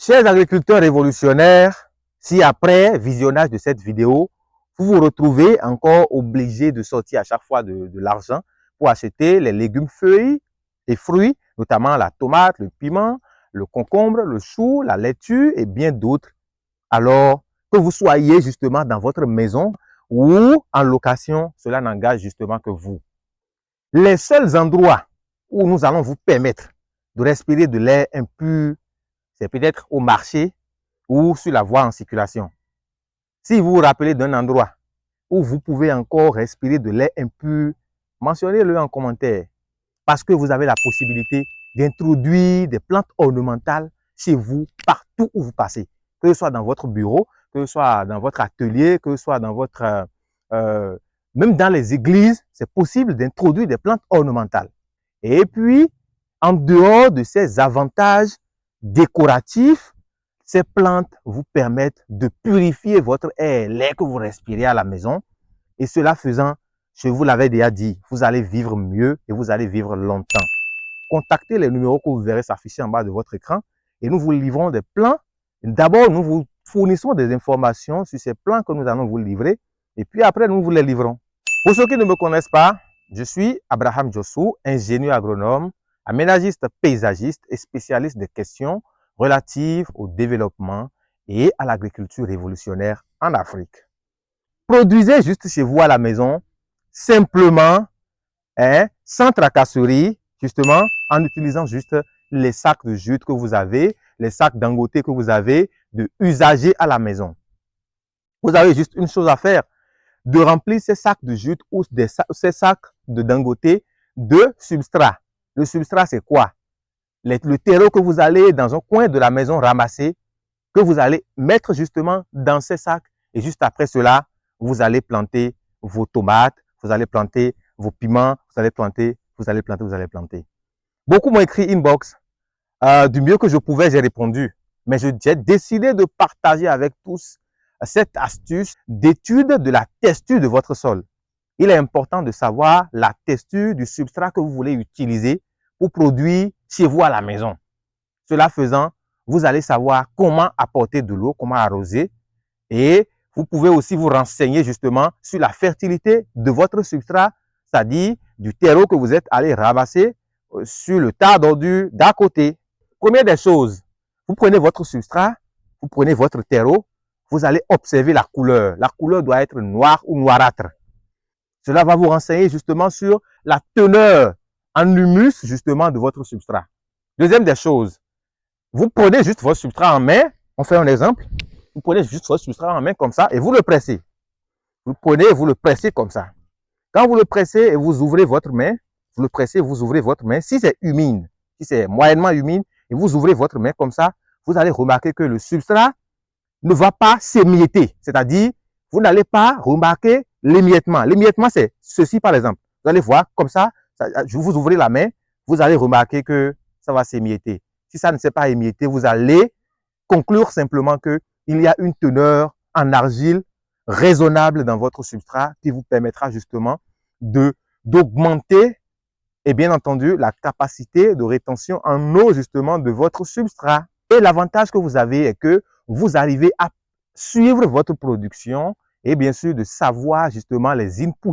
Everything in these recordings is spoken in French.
Chers agriculteurs révolutionnaires, si après visionnage de cette vidéo, vous vous retrouvez encore obligé de sortir à chaque fois de l'argent pour acheter les légumes, feuilles et fruits, notamment la tomate, le piment, le concombre, le chou, la laitue et bien d'autres, alors que vous soyez justement dans votre maison ou en location, cela n'engage justement que vous. Les seuls endroits où nous allons vous permettre de respirer de l'air impur, c'est peut-être au marché ou sur la voie en circulation. Si vous vous rappelez d'un endroit où vous pouvez encore respirer de l'air impur, mentionnez-le en commentaire, parce que vous avez la possibilité d'introduire des plantes ornementales chez vous, partout où vous passez, que ce soit dans votre bureau, que ce soit dans votre atelier, que ce soit dans votre... même dans les églises, c'est possible d'introduire des plantes ornementales. Et puis, en dehors de ces avantages décoratifs, ces plantes vous permettent de purifier votre air, l'air que vous respirez à la maison. Et cela faisant, je vous l'avais déjà dit, vous allez vivre mieux et vous allez vivre longtemps. Contactez les numéros que vous verrez s'afficher en bas de votre écran et nous vous livrons des plans. D'abord, nous vous fournissons des informations sur ces plans que nous allons vous livrer et puis après, nous vous les livrons. Pour ceux qui ne me connaissent pas, je suis Abraham Djossou, ingénieur agronome, aménagiste paysagiste et spécialiste des questions relatives au développement et à l'agriculture révolutionnaire en Afrique. Produisez juste chez vous à la maison, simplement, sans tracasserie, justement, en utilisant juste les sacs de jute que vous avez, les sacs Dangote que vous avez, de usager à la maison. Vous avez juste une chose à faire, de remplir ces sacs de jute ou ces sacs de Dangote de substrat. Le substrat, c'est quoi? Le terreau que vous allez dans un coin de la maison ramasser, que vous allez mettre justement dans ces sacs. Et juste après cela, vous allez planter vos tomates, vous allez planter vos piments, vous allez planter. Beaucoup m'ont écrit inbox. Du mieux que je pouvais, j'ai répondu. Mais j'ai décidé de partager avec tous cette astuce d'étude de la texture de votre sol. Il est important de savoir la texture du substrat que vous voulez utiliser pour produire chez vous à la maison. Cela faisant, vous allez savoir comment apporter de l'eau, comment arroser et vous pouvez aussi vous renseigner justement sur la fertilité de votre substrat, c'est-à-dire du terreau que vous êtes allé ramasser sur le tas d'ordures d'à côté. Première des choses, vous prenez votre substrat, vous prenez votre terreau, vous allez observer la couleur. La couleur doit être noire ou noirâtre. Cela va vous renseigner justement sur la teneur en humus justement de votre substrat. Deuxième des choses, vous prenez juste votre substrat en main, on fait un exemple, vous prenez juste votre substrat en main comme ça et vous le pressez. Vous le prenez et vous le pressez comme ça. Quand vous le pressez et vous ouvrez votre main, vous le pressez, vous ouvrez votre main. Si c'est humide, si c'est moyennement humide et vous ouvrez votre main comme ça, vous allez remarquer que le substrat ne va pas s'émietter. C'est-à-dire, vous n'allez pas remarquer l'émiettement. L'émiettement, c'est ceci par exemple. Vous allez voir comme ça, vous ouvrez la main, vous allez remarquer que ça va s'émietter. Si ça ne s'est pas émietté, vous allez conclure simplement qu'il y a une teneur en argile raisonnable dans votre substrat qui vous permettra justement d'augmenter et bien entendu la capacité de rétention en eau justement de votre substrat. Et l'avantage que vous avez est que vous arrivez à suivre votre production et bien sûr de savoir justement les inputs,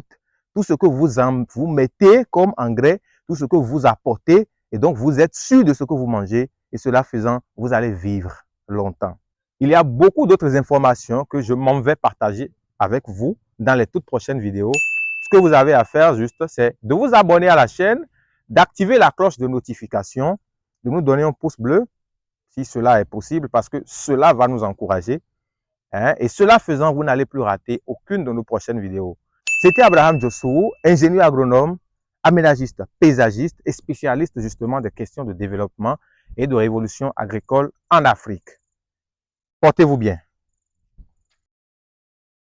tout ce que vous mettez comme engrais, tout ce que vous apportez et donc vous êtes sûr de ce que vous mangez et cela faisant, vous allez vivre longtemps. Il y a beaucoup d'autres informations que je m'en vais partager avec vous dans les toutes prochaines vidéos. Ce que vous avez à faire juste, c'est de vous abonner à la chaîne, d'activer la cloche de notification, de nous donner un pouce bleu si cela est possible parce que cela va nous encourager. Et cela faisant, vous n'allez plus rater aucune de nos prochaines vidéos. C'était Abraham Djossou, ingénieur agronome, aménagiste, paysagiste et spécialiste justement des questions de développement et de révolution agricole en Afrique. Portez-vous bien.